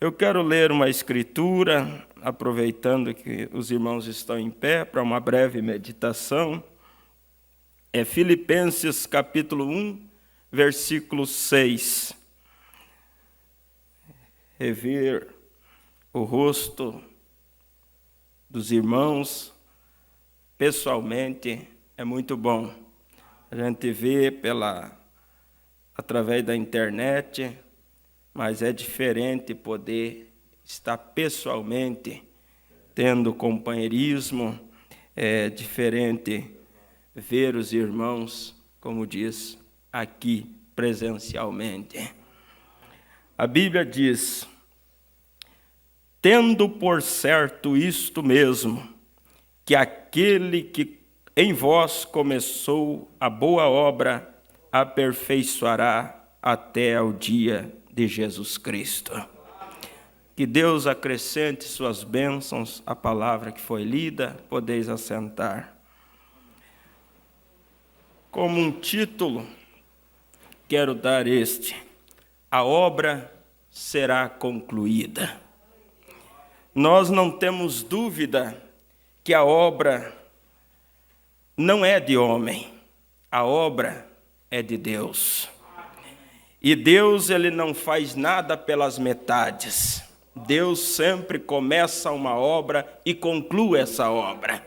Eu quero ler uma escritura, aproveitando que os irmãos estão em pé, para uma breve meditação. É Filipenses capítulo 1, versículo 6. Rever o rosto dos irmãos pessoalmente é muito bom. A gente vê através da internet, mas é diferente poder estar pessoalmente, tendo companheirismo, é diferente ver os irmãos, como diz, aqui presencialmente. A Bíblia diz: tendo por certo isto mesmo, que aquele que em vós começou a boa obra, aperfeiçoará até ao dia de Jesus Cristo. Que Deus acrescente suas bênçãos à palavra que foi lida, podeis assentar. Como um título, quero dar a obra será concluída. Nós não temos dúvida que a obra não é de homem, a obra é de Deus. E Deus, ele não faz nada pelas metades. Deus sempre começa uma obra e conclui essa obra.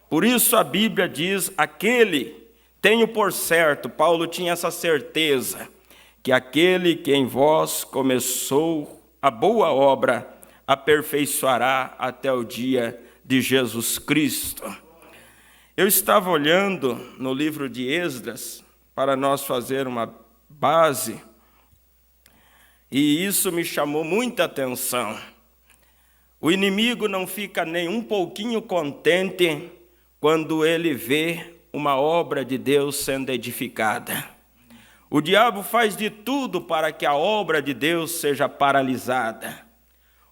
Por isso a Bíblia diz, tenho por certo, Paulo tinha essa certeza, que aquele que em vós começou a boa obra, aperfeiçoará até o dia de Jesus Cristo. Eu estava olhando no livro de Esdras, para nós fazer uma base, e isso me chamou muita atenção. O inimigo não fica nem um pouquinho contente quando ele vê uma obra de Deus sendo edificada. O diabo faz de tudo para que a obra de Deus seja paralisada.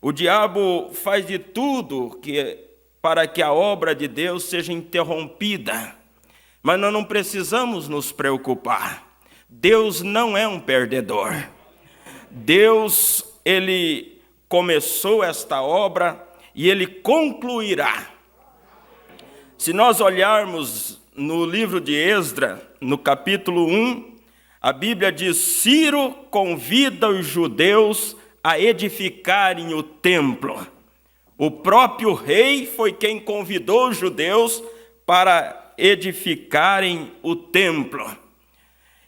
O diabo faz de tudo para que a obra de Deus seja interrompida. Mas nós não precisamos nos preocupar. Deus não é um perdedor. Deus, ele começou esta obra e ele concluirá. Se nós olharmos no livro de Esdras, no capítulo 1, a Bíblia diz: Ciro convida os judeus a edificarem o templo. O próprio rei foi quem convidou os judeus para edificarem o templo.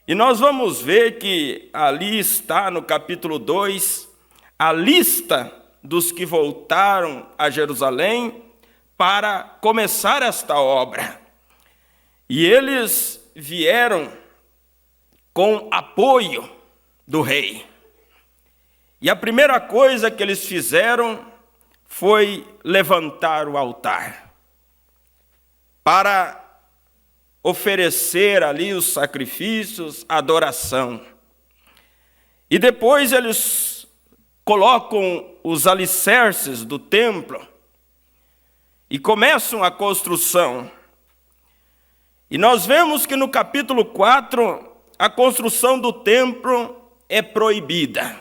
E nós vamos ver que ali está, no capítulo 2, a lista dos que voltaram a Jerusalém para começar esta obra. E eles vieram com apoio do rei. E a primeira coisa que eles fizeram foi levantar o altar para oferecer ali os sacrifícios, a adoração. E depois eles colocam os alicerces do templo e começam a construção. E nós vemos que no capítulo 4, a construção do templo é proibida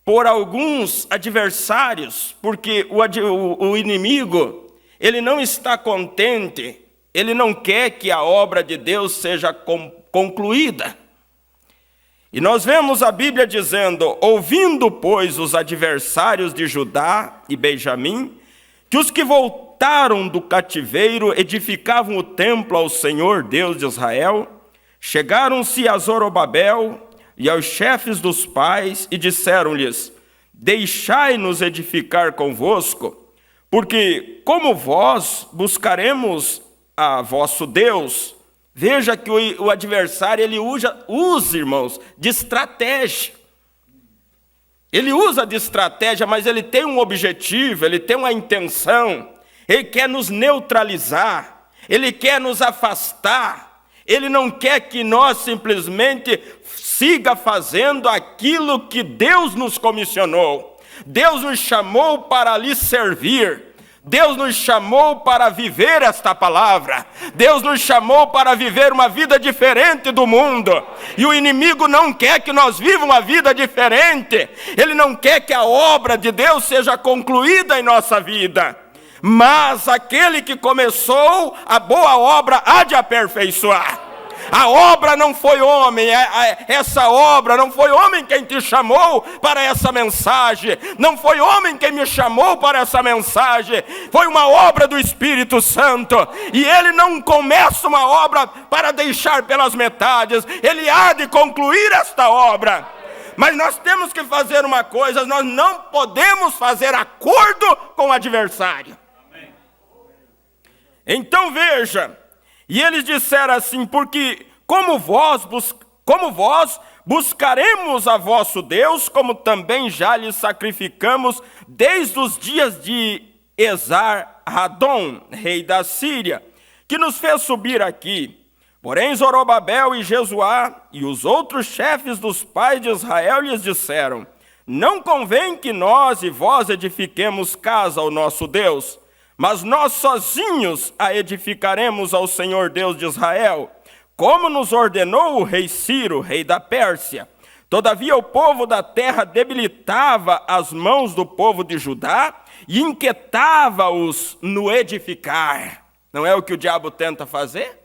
por alguns adversários, porque o inimigo, ele não está contente, ele não quer que a obra de Deus seja concluída. E nós vemos a Bíblia dizendo: ouvindo, pois, os adversários de Judá e Benjamim, que os que voltaram do cativeiro edificavam o templo ao Senhor Deus de Israel, chegaram-se a Zorobabel e aos chefes dos pais e disseram-lhes: deixai-nos edificar convosco, porque como vós buscaremos a vosso Deus. Veja que o adversário, ele usa, irmãos, de estratégia. Ele usa de estratégia, mas ele tem um objetivo, ele tem uma intenção. Ele quer nos neutralizar, ele quer nos afastar. Ele não quer que nós simplesmente siga fazendo aquilo que Deus nos comissionou. Deus nos chamou para lhe servir. Deus nos chamou para viver esta palavra. Deus nos chamou para viver uma vida diferente do mundo. E o inimigo não quer que nós vivamos uma vida diferente. Ele não quer que a obra de Deus seja concluída em nossa vida. Mas aquele que começou a boa obra há de aperfeiçoar. A obra não foi homem, essa obra não foi homem quem te chamou para essa mensagem, não foi homem quem me chamou para essa mensagem, foi uma obra do Espírito Santo, e ele não começa uma obra para deixar pelas metades, ele há de concluir esta obra. Mas nós temos que fazer uma coisa, nós não podemos fazer acordo com o adversário. Então veja, e eles disseram assim, porque como vós buscaremos a vosso Deus, como também já lhe sacrificamos desde os dias de Esar-Hadon, rei da Síria, que nos fez subir aqui. Porém Zorobabel e Jesuá e os outros chefes dos pais de Israel lhes disseram, não convém que nós e vós edifiquemos casa ao nosso Deus, mas nós sozinhos a edificaremos ao Senhor Deus de Israel, como nos ordenou o rei Ciro, rei da Pérsia. Todavia o povo da terra debilitava as mãos do povo de Judá e inquietava-os no edificar. Não é o que o diabo tenta fazer?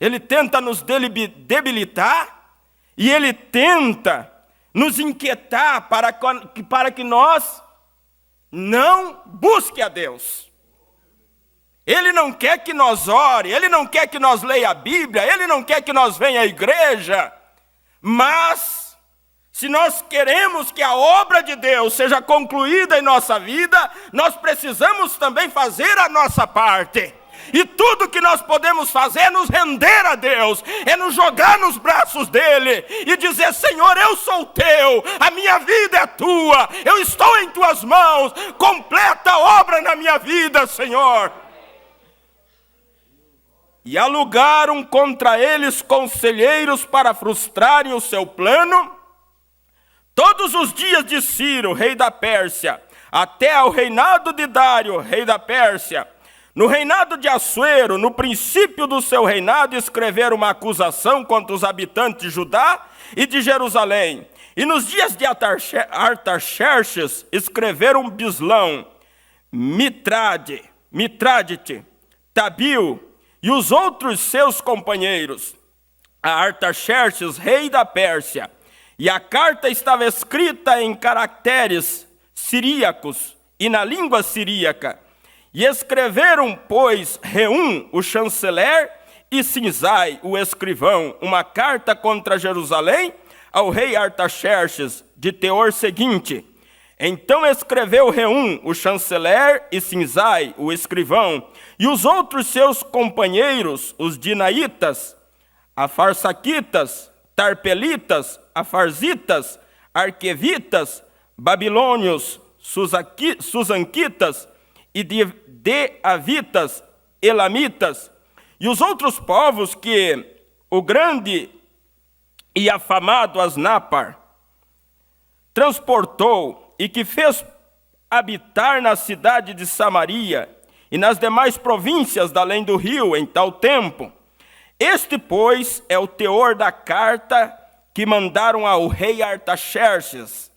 Ele tenta nos debilitar e ele tenta nos inquietar para que nós não busquem a Deus. Ele não quer que nós ore, ele não quer que nós leia a Bíblia, ele não quer que nós venha à igreja. Mas, se nós queremos que a obra de Deus seja concluída em nossa vida, nós precisamos também fazer a nossa parte. E tudo que nós podemos fazer é nos render a Deus, é nos jogar nos braços dele e dizer, Senhor, eu sou teu, a minha vida é tua, eu estou em tuas mãos, completa a obra na minha vida, Senhor. E alugaram contra eles conselheiros para frustrarem o seu plano, todos os dias de Ciro, rei da Pérsia, até ao reinado de Dário, rei da Pérsia. No reinado de Assuero, no princípio do seu reinado, escreveram uma acusação contra os habitantes de Judá e de Jerusalém. E nos dias de Artaxerxes, escreveram Bislão, Mitradite, Tabil e os outros seus companheiros, a Artaxerxes, rei da Pérsia. E a carta estava escrita em caracteres siríacos e na língua siríaca. E escreveram, pois, Reum, o chanceler, e Sinzai, o escrivão, uma carta contra Jerusalém ao rei Artaxerxes, de teor seguinte. Então escreveu Reum, o chanceler, e Sinzai, o escrivão, e os outros seus companheiros, os dinaitas, afarsaquitas, tarpelitas, afarzitas, arquevitas, babilônios, susanquitas, e deavitas, elamitas, e os outros povos que o grande e afamado Asnapar transportou e que fez habitar na cidade de Samaria e nas demais províncias da além do rio em tal tempo. Este, pois, é o teor da carta que mandaram ao rei Artaxerxes.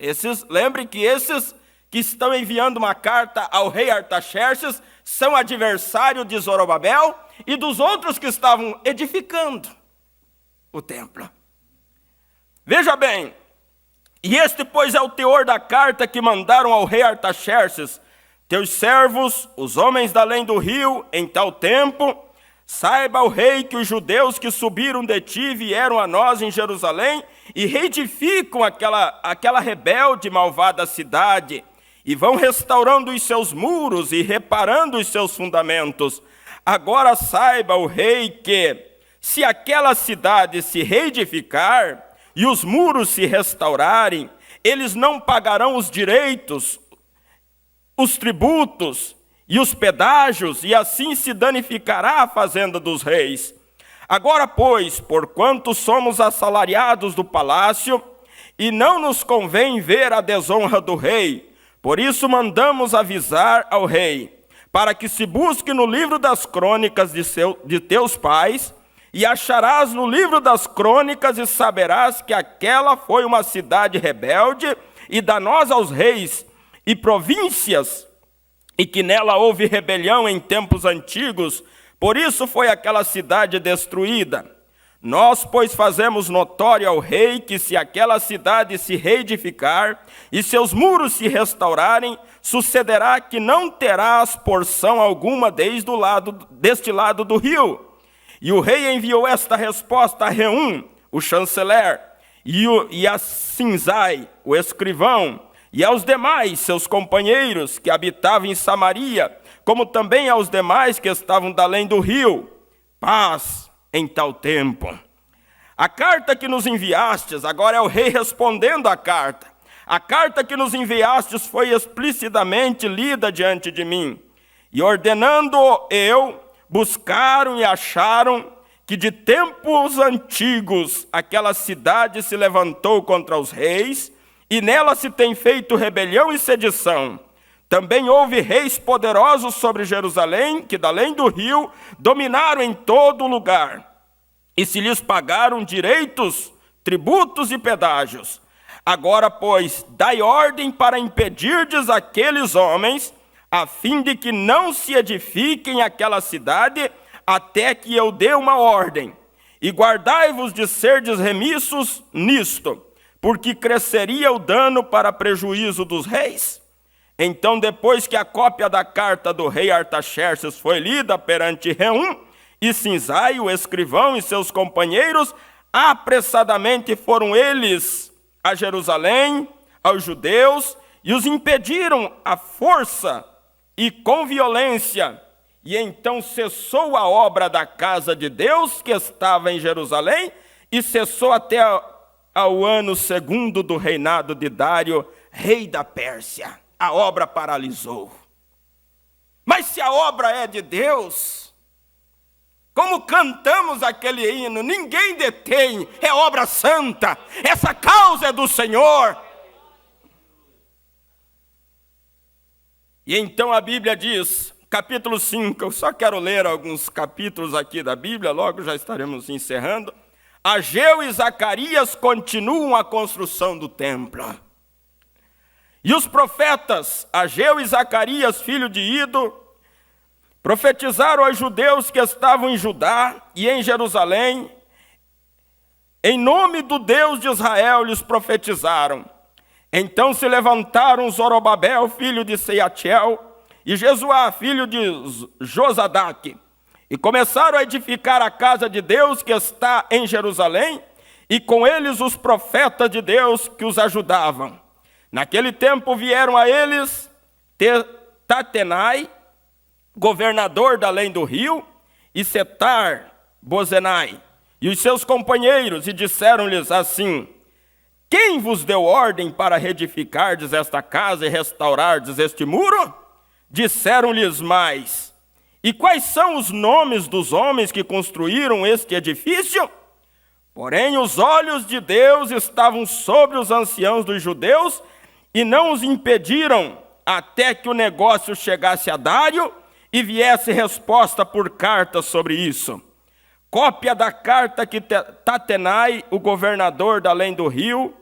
Lembre que esses que estão enviando uma carta ao rei Artaxerxes são adversários de Zorobabel e dos outros que estavam edificando o templo. Veja bem, e este, pois, é o teor da carta que mandaram ao rei Artaxerxes. Teus servos, os homens da além do rio, em tal tempo, saiba o rei que os judeus que subiram de ti vieram a nós em Jerusalém e reedificam aquela rebelde e malvada cidade, e vão restaurando os seus muros e reparando os seus fundamentos. Agora saiba o rei que, se aquela cidade se reedificar e os muros se restaurarem, eles não pagarão os direitos, os tributos e os pedágios, e assim se danificará a fazenda dos reis. Agora, pois, porquanto somos assalariados do palácio, e não nos convém ver a desonra do rei, por isso mandamos avisar ao rei, para que se busque no livro das crônicas de teus pais, e acharás no livro das crônicas, e saberás que aquela foi uma cidade rebelde e danosa aos reis e províncias, e que nela houve rebelião em tempos antigos, por isso foi aquela cidade destruída. Nós, pois, fazemos notório ao rei que se aquela cidade se reedificar e seus muros se restaurarem, sucederá que não terás porção alguma deste lado do rio. E o rei enviou esta resposta a Reum, o chanceler, e a Sinzai, o escrivão, e aos demais seus companheiros que habitavam em Samaria, como também aos demais que estavam da além do rio. Paz em tal tempo. A carta que nos enviastes, agora é o rei respondendo à carta. A carta que nos enviastes foi explicitamente lida diante de mim. E ordenando eu, buscaram e acharam que de tempos antigos aquela cidade se levantou contra os reis, e nela se tem feito rebelião e sedição. Também houve reis poderosos sobre Jerusalém, que da além do rio dominaram em todo lugar, e se lhes pagaram direitos, tributos e pedágios. Agora, pois, dai ordem para impedirdes aqueles homens, a fim de que não se edifiquem aquela cidade, até que eu dê uma ordem. E guardai-vos de serdes remissos nisto, porque cresceria o dano para prejuízo dos reis. Então, depois que a cópia da carta do rei Artaxerxes foi lida perante Reum, e Sinzai, o escrivão, e seus companheiros, apressadamente foram eles a Jerusalém, aos judeus, e os impediram à força e com violência. E então cessou a obra da casa de Deus que estava em Jerusalém, e cessou até ao ano segundo do reinado de Dário, rei da Pérsia. A obra paralisou. Mas se a obra é de Deus, como cantamos aquele hino, ninguém detém, é obra santa, essa causa é do Senhor. E então a Bíblia diz, capítulo 5, eu só quero ler alguns capítulos aqui da Bíblia, logo já estaremos encerrando. Ageu e Zacarias continuam a construção do templo. E os profetas, Ageu e Zacarias, filho de Ido, profetizaram aos judeus que estavam em Judá e em Jerusalém. Em nome do Deus de Israel lhes profetizaram. Então se levantaram Zorobabel, filho de Seatiel, e Jesuá, filho de Josadaque, e começaram a edificar a casa de Deus que está em Jerusalém, e com eles os profetas de Deus que os ajudavam. Naquele tempo vieram a eles Tatenai, governador da além do rio, e Setar-Bozenai, e os seus companheiros, e disseram-lhes assim: quem vos deu ordem para reedificardes esta casa e restaurardes este muro? Disseram-lhes mais: e quais são os nomes dos homens que construíram este edifício? Porém, os olhos de Deus estavam sobre os anciãos dos judeus, e não os impediram até que o negócio chegasse a Dário e viesse resposta por carta sobre isso. Cópia da carta que Tatenai, o governador da além do rio,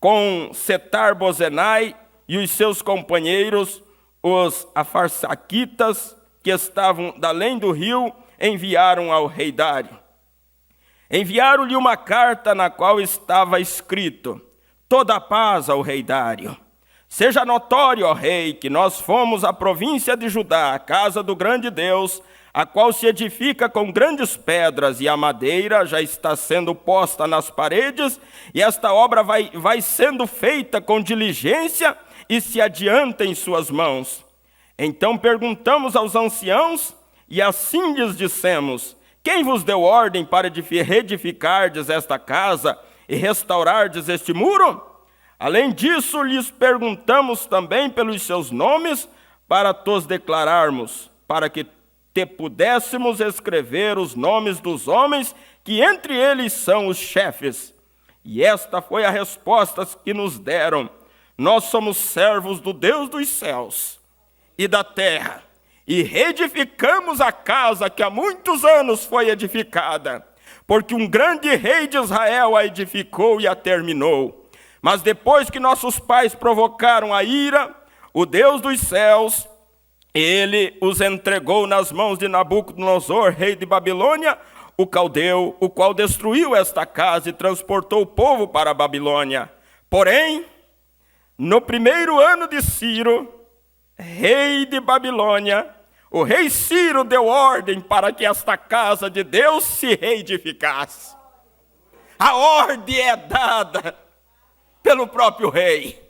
com Setar-Bozenai e os seus companheiros, os afarsaquitas, que estavam da além do rio, enviaram ao rei Dário. Enviaram-lhe uma carta na qual estava escrito: toda a paz ao rei Dário. Seja notório, ó rei, que nós fomos à província de Judá, a casa do grande Deus, a qual se edifica com grandes pedras, e a madeira já está sendo posta nas paredes, e esta obra vai sendo feita com diligência e se adianta em suas mãos. Então perguntamos aos anciãos, e assim lhes dissemos: quem vos deu ordem para reedificardes esta casa e restaurardes este muro? Além disso, lhes perguntamos também pelos seus nomes, para tos declararmos, para que te pudéssemos escrever os nomes dos homens, que entre eles são os chefes. E esta foi a resposta que nos deram: nós somos servos do Deus dos céus e da terra, e reedificamos a casa que há muitos anos foi edificada, porque um grande rei de Israel a edificou e a terminou. Mas depois que nossos pais provocaram a ira, o Deus dos céus, ele os entregou nas mãos de Nabucodonosor, rei de Babilônia, o caldeu, o qual destruiu esta casa e transportou o povo para a Babilônia. Porém, no primeiro ano de Ciro, rei de Babilônia, o rei Ciro deu ordem para que esta casa de Deus se reedificasse. A ordem é dada pelo próprio rei.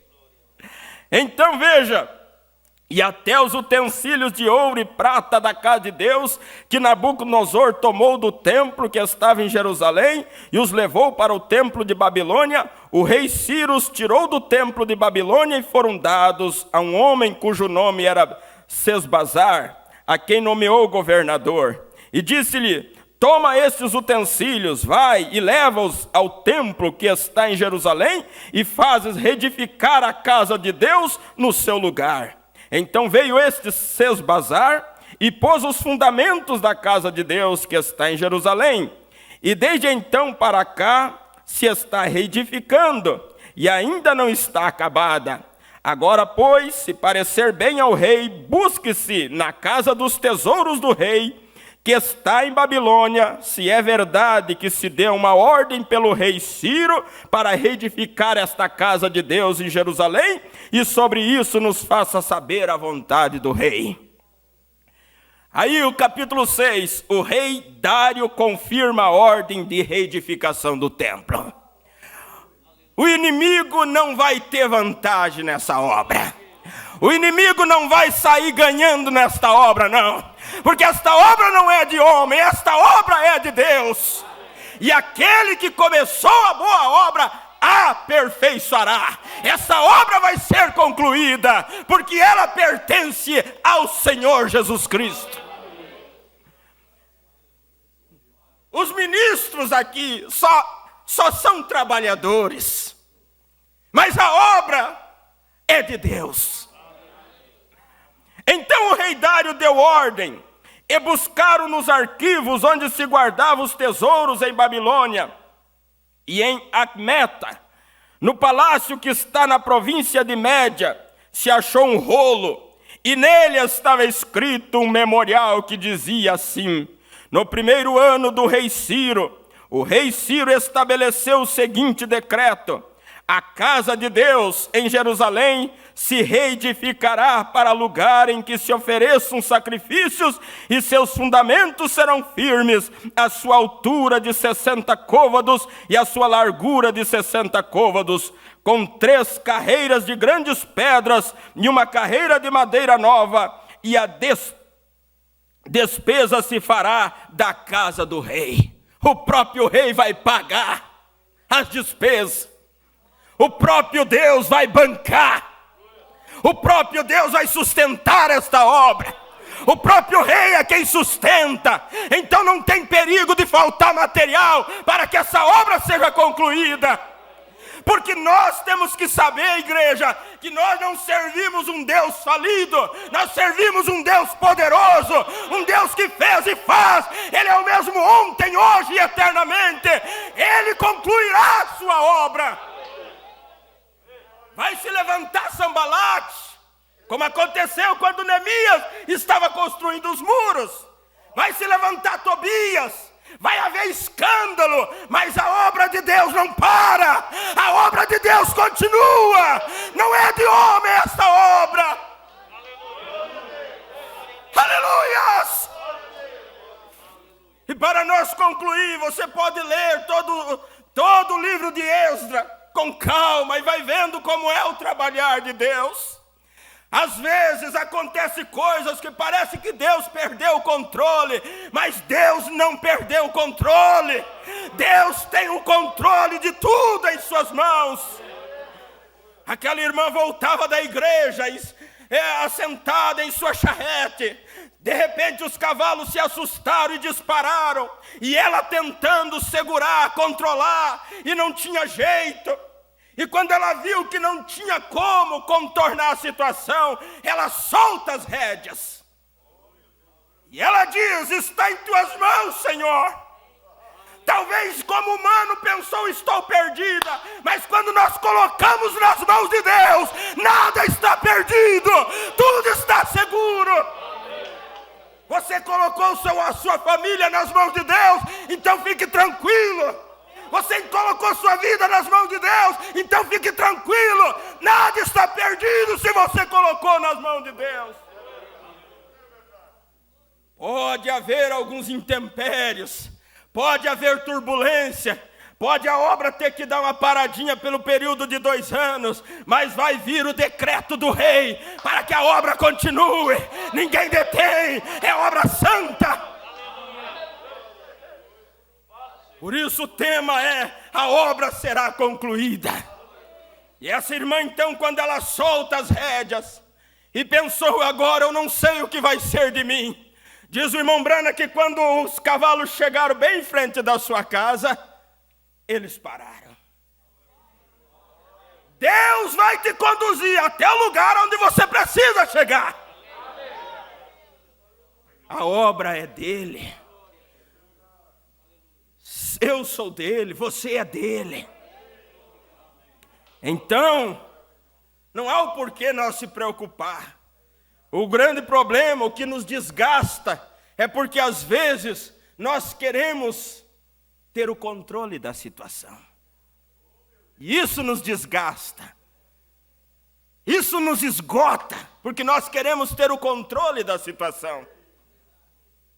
Então veja, e até os utensílios de ouro e prata da casa de Deus, que Nabucodonosor tomou do templo que estava em Jerusalém, e os levou para o templo de Babilônia, o rei Ciro os tirou do templo de Babilônia e foram dados a um homem cujo nome era Sesbazar, a quem nomeou governador. E disse-lhe: toma estes utensílios, vai e leva-os ao templo que está em Jerusalém, e fazes reedificar a casa de Deus no seu lugar. Então veio este Sesbazar e pôs os fundamentos da casa de Deus que está em Jerusalém. E desde então para cá se está reedificando e ainda não está acabada. Agora, pois, se parecer bem ao rei, busque-se na casa dos tesouros do rei, que está em Babilônia, se é verdade que se deu uma ordem pelo rei Ciro para reedificar esta casa de Deus em Jerusalém, e sobre isso nos faça saber a vontade do rei. Aí o capítulo 6, o rei Dário confirma a ordem de reedificação do templo. O inimigo não vai ter vantagem nessa obra. O inimigo não vai sair ganhando nesta obra, não. Porque esta obra não é de homem, esta obra é de Deus. E aquele que começou a boa obra, aperfeiçoará. Essa obra vai ser concluída, porque ela pertence ao Senhor Jesus Cristo. Os ministros aqui só são trabalhadores, mas a obra é de Deus. Então o rei Dário deu ordem, e buscaram nos arquivos onde se guardavam os tesouros em Babilônia e em Acmeta, no palácio que está na província de Média, se achou um rolo, e nele estava escrito um memorial que dizia assim: no primeiro ano do rei Ciro, o rei Ciro estabeleceu o seguinte decreto: a casa de Deus em Jerusalém se reedificará para lugar em que se ofereçam sacrifícios, e seus fundamentos serão firmes, a sua altura de 60 côvados e a sua largura de 60 côvados, com 3 carreiras de grandes pedras e uma carreira de madeira nova, e a despesa se fará da casa do rei. O próprio rei vai pagar as despesas. O próprio Deus vai bancar. O próprio Deus vai sustentar esta obra. O próprio rei é quem sustenta. Então não tem perigo de faltar material para que essa obra seja concluída. Porque nós temos que saber, igreja, que nós não servimos um Deus falido. Nós servimos um Deus poderoso, um Deus que fez e faz. Ele é o mesmo ontem, hoje e eternamente. Ele concluirá a sua obra. Vai se levantar Sambalate, como aconteceu quando Neemias estava construindo os muros. Vai se levantar Tobias, vai haver escândalo, mas a obra de Deus não para. A obra de Deus continua. Não é de homem esta obra. Aleluias! E para nós concluir, você pode ler todo o livro de Esdras com calma e vai vendo como é o trabalhar de Deus. Às vezes acontecem coisas que parece que Deus perdeu o controle, mas Deus não perdeu o controle. Deus tem o controle de tudo em suas mãos. Aquela irmã voltava da igreja, assentada em sua charrete. De repente os cavalos se assustaram e dispararam, e ela tentando segurar, controlar, e não tinha jeito. E quando ela viu que não tinha como contornar a situação, ela solta as rédeas. E ela diz: está em tuas mãos, Senhor. Talvez como humano pensou, estou perdida, mas quando nós colocamos nas mãos de Deus, nada está perdido, tudo está seguro. Você colocou a sua família nas mãos de Deus, então fique tranquilo. Você colocou sua vida nas mãos de Deus, então fique tranquilo. Nada está perdido se você colocou nas mãos de Deus. Pode haver alguns intempéries, pode haver turbulência, pode a obra ter que dar uma paradinha pelo período de 2 anos, mas vai vir o decreto do rei para que a obra continue. Ninguém detém, é obra santa. Por isso o tema é: a obra será concluída. E essa irmã então, quando ela solta as rédeas e pensou: agora eu não sei o que vai ser de mim. Diz o irmão Branham que quando os cavalos chegaram bem em frente da sua casa, eles pararam. Deus vai te conduzir até o lugar onde você precisa chegar. A obra é dele. Eu sou dele, você é dele. Então, não há o porquê nós se preocupar. O grande problema, o que nos desgasta, é porque às vezes nós queremos ter o controle da situação. E isso nos desgasta. Isso nos esgota, porque nós queremos ter o controle da situação.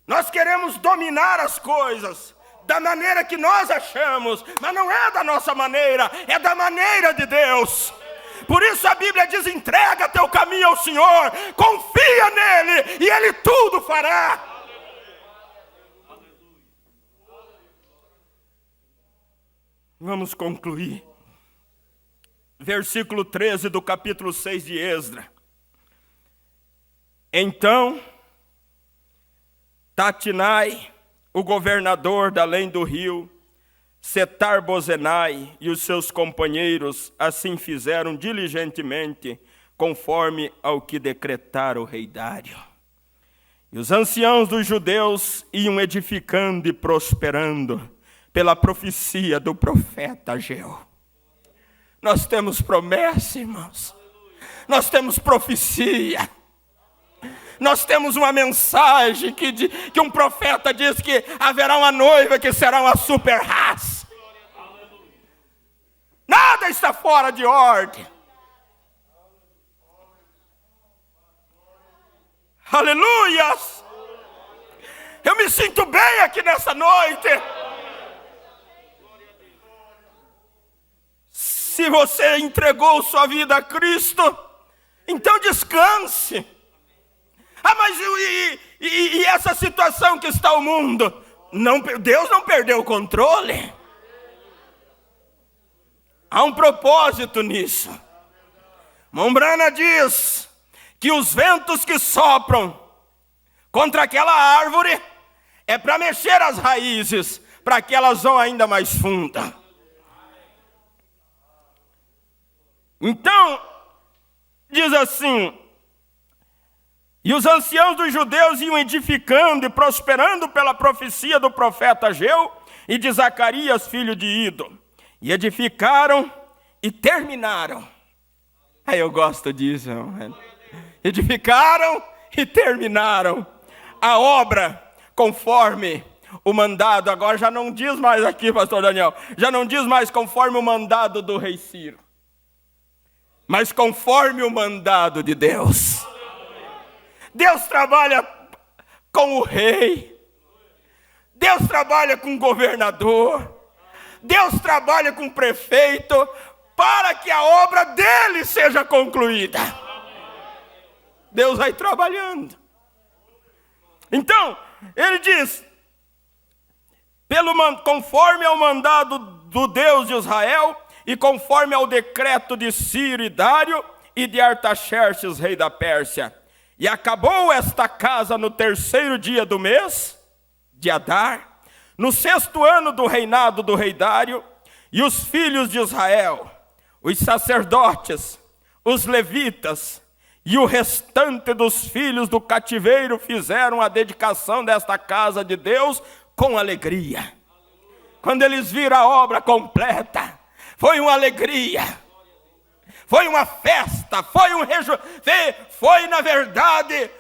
Nós queremos dominar as coisas da maneira que nós achamos, mas não é da nossa maneira, é da maneira de Deus. Por isso a Bíblia diz: entrega teu caminho ao Senhor, confia nele e ele tudo fará. Vamos concluir. Versículo 13 do capítulo 6 de Esdras. Então, Tatinai, o governador da além do rio, Setar-Bozenai e os seus companheiros assim fizeram diligentemente, conforme ao que decretara o rei Dário. E os anciãos dos judeus iam edificando e prosperando pela profecia do profeta Ageu. Nós temos promessa, irmãos. Nós temos profecia. Nós temos uma mensagem que um profeta diz que haverá uma noiva que será uma super raça. Nada está fora de ordem. Aleluias! Eu me sinto bem aqui nessa noite. Se você entregou sua vida a Cristo, então descanse. Ah, mas e essa situação que está o mundo? Não, Deus não perdeu o controle. Há um propósito nisso. Mombrana diz que os ventos que sopram contra aquela árvore é para mexer as raízes, para que elas vão ainda mais fundo. Então, diz assim: e os anciãos dos judeus iam edificando e prosperando pela profecia do profeta Ageu e de Zacarias, filho de Ido. E edificaram e terminaram. Aí eu gosto disso. Edificaram e terminaram a obra conforme o mandado. Agora já não diz mais aqui, pastor Daniel, já não diz mais conforme o mandado do rei Ciro, mas conforme o mandado de Deus. Deus trabalha com o rei, Deus trabalha com o governador, Deus trabalha com o prefeito, para que a obra dele seja concluída. Deus vai trabalhando. Então, ele diz: conforme ao mandado do Deus de Israel, e conforme ao decreto de Ciro e Dário, e de Artaxerxes, rei da Pérsia. E acabou esta casa no 3º dia do mês de Adar, no 6º ano do reinado do rei Dário, e os filhos de Israel, os sacerdotes, os levitas E o restante dos filhos do cativeiro fizeram a dedicação desta casa de Deus com alegria. Quando eles viram a obra completa, foi uma alegria, foi uma festa, foi na verdade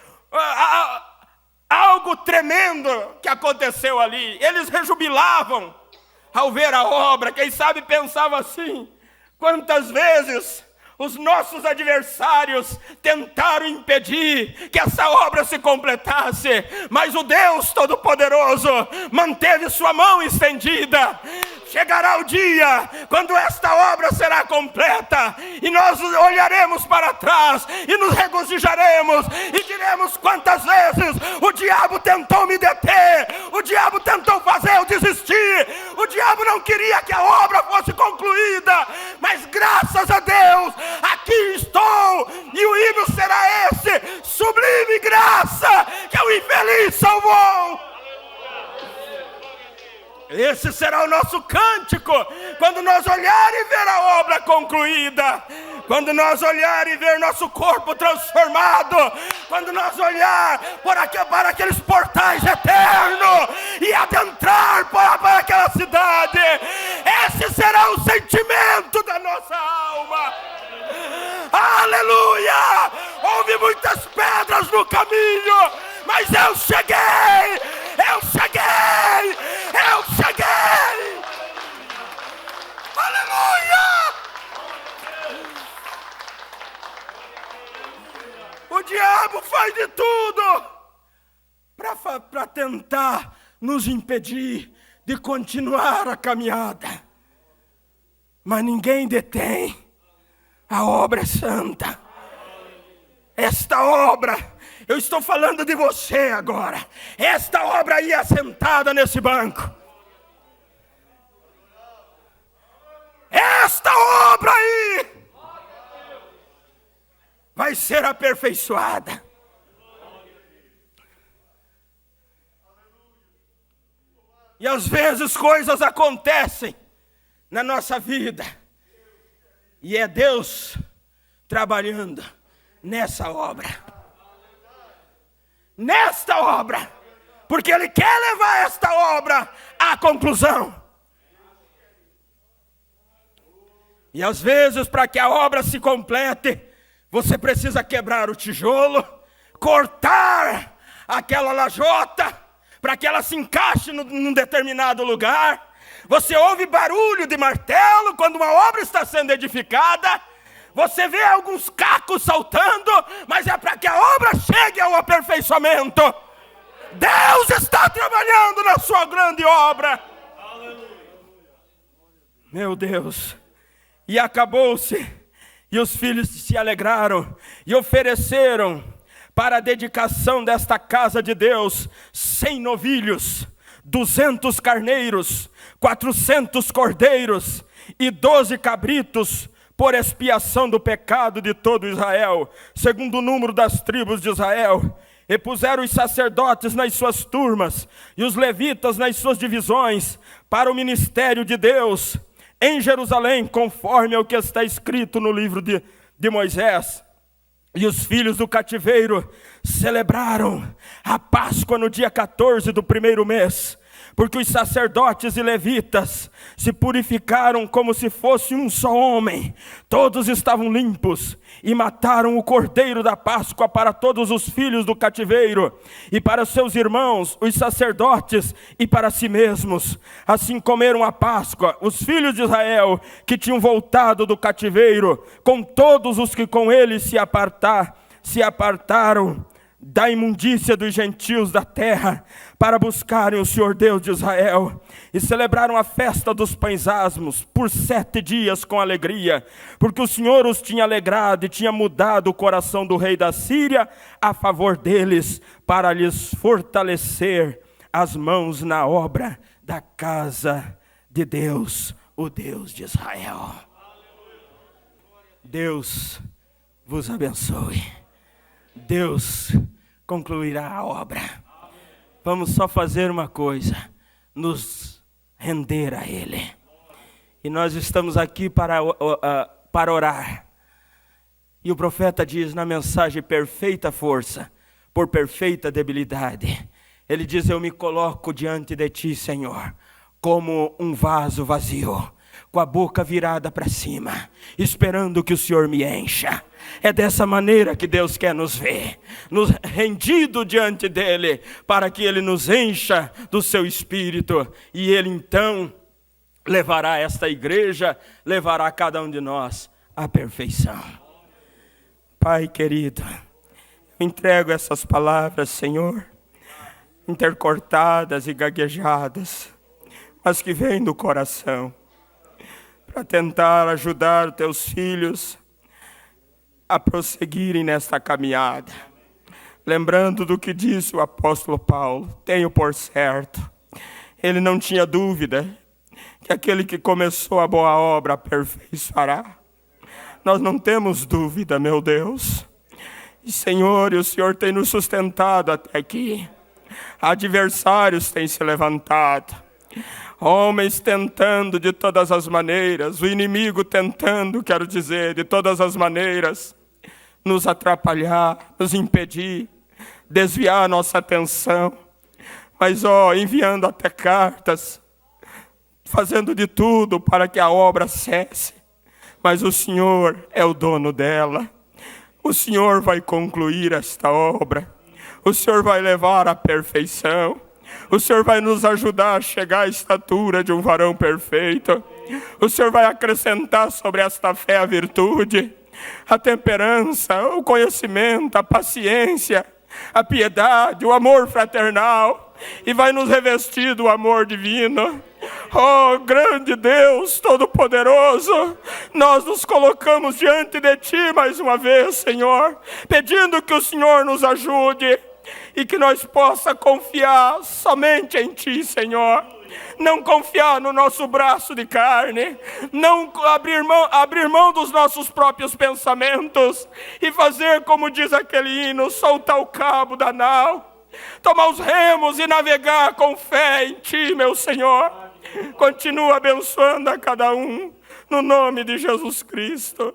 algo tremendo que aconteceu ali. Eles rejubilavam ao ver a obra. Quem sabe pensava assim: quantas vezes os nossos adversários tentaram impedir que essa obra se completasse, mas o Deus Todo-Poderoso manteve sua mão estendida. Chegará o dia quando esta obra será completa e nós olharemos para trás e nos regozijaremos e diremos: quantas vezes o diabo tentou me deter, o diabo tentou fazer eu desistir, o diabo não queria que a obra fosse concluída, mas graças a Deus aqui estou, e o hino será esse: sublime graça que o infeliz salvou. Esse será o nosso cântico quando nós olhar e ver a obra concluída, quando nós olhar e ver nosso corpo transformado, quando nós olhar para aqueles portais eternos e adentrar para aquela cidade. Esse será o sentimento da nossa alma. Aleluia! Houve muitas pedras no caminho, mas eu cheguei! Eu cheguei! Eu cheguei! Aleluia! O diabo faz de tudo para tentar nos impedir de continuar a caminhada, mas ninguém detém. A obra é santa. Esta obra, eu estou falando de você agora. Esta obra aí assentada nesse banco, esta obra aí vai ser aperfeiçoada. E às vezes coisas acontecem na nossa vida, e é Deus trabalhando nessa obra. Nesta obra. Porque Ele quer levar esta obra à conclusão. E às vezes, para que a obra se complete, você precisa quebrar o tijolo, cortar aquela lajota, para que ela se encaixe num determinado lugar. Você ouve barulho de martelo quando uma obra está sendo edificada. Você vê alguns cacos saltando, mas é para que a obra chegue ao aperfeiçoamento. Deus está trabalhando na sua grande obra. Meu Deus. E acabou-se. E os filhos se alegraram e ofereceram para a dedicação desta casa de Deus 100 novilhos, 200 carneiros, 400 cordeiros e 12 cabritos, por expiação do pecado de todo Israel, segundo o número das tribos de Israel. E puseram os sacerdotes nas suas turmas, e os levitas nas suas divisões, para o ministério de Deus, em Jerusalém, conforme ao que está escrito no livro de Moisés. E os filhos do cativeiro celebraram a Páscoa no dia 14 do primeiro mês, porque os sacerdotes e levitas se purificaram como se fosse um só homem. Todos estavam limpos e mataram o cordeiro da Páscoa para todos os filhos do cativeiro e para seus irmãos, os sacerdotes, e para si mesmos. Assim comeram a Páscoa os filhos de Israel que tinham voltado do cativeiro, com todos os que com eles se apartaram da imundícia dos gentios da terra, para buscarem o Senhor Deus de Israel. E celebraram a festa dos pães asmos por 7 dias com alegria, porque o Senhor os tinha alegrado e tinha mudado o coração do rei da Síria a favor deles, para lhes fortalecer as mãos na obra da casa de Deus, o Deus de Israel. Deus vos abençoe. Deus concluirá a obra. Vamos só fazer uma coisa: nos render a Ele. E nós estamos aqui para orar. E o profeta diz na mensagem perfeita força, por perfeita debilidade. Ele diz, eu me coloco diante de ti, Senhor, como um vaso vazio, com a boca virada para cima, esperando que o Senhor me encha. É dessa maneira que Deus quer nos ver, nos rendido diante dEle, para que Ele nos encha do seu Espírito. E Ele então levará esta igreja, levará cada um de nós à perfeição. Pai querido, eu entrego essas palavras, Senhor, intercortadas e gaguejadas, mas que vêm do coração, para tentar ajudar os teus filhos a prosseguirem nesta caminhada. Lembrando do que disse o apóstolo Paulo, tenho por certo, ele não tinha dúvida, que aquele que começou a boa obra aperfeiçoará. Nós não temos dúvida, meu Deus. E Senhor, o Senhor tem nos sustentado até aqui. Adversários têm se levantado. Homens tentando de todas as maneiras, o inimigo tentando, quero dizer, de todas as maneiras, nos atrapalhar, nos impedir, desviar a nossa atenção. Mas, enviando até cartas, fazendo de tudo para que a obra cesse. Mas o Senhor é o dono dela. O Senhor vai concluir esta obra. O Senhor vai levar à perfeição. O Senhor vai nos ajudar a chegar à estatura de um varão perfeito. O Senhor vai acrescentar sobre esta fé a virtude, a temperança, o conhecimento, a paciência, a piedade, o amor fraternal. E vai nos revestir do amor divino. Oh, grande Deus Todo-Poderoso, nós nos colocamos diante de Ti mais uma vez, Senhor, pedindo que o Senhor nos ajude e que nós possa confiar somente em Ti, Senhor. Não confiar no nosso braço de carne, não abrir mão dos nossos próprios pensamentos e fazer como diz aquele hino, soltar o cabo da nau, tomar os remos e navegar com fé em Ti, meu Senhor. Continua abençoando a cada um, no nome de Jesus Cristo.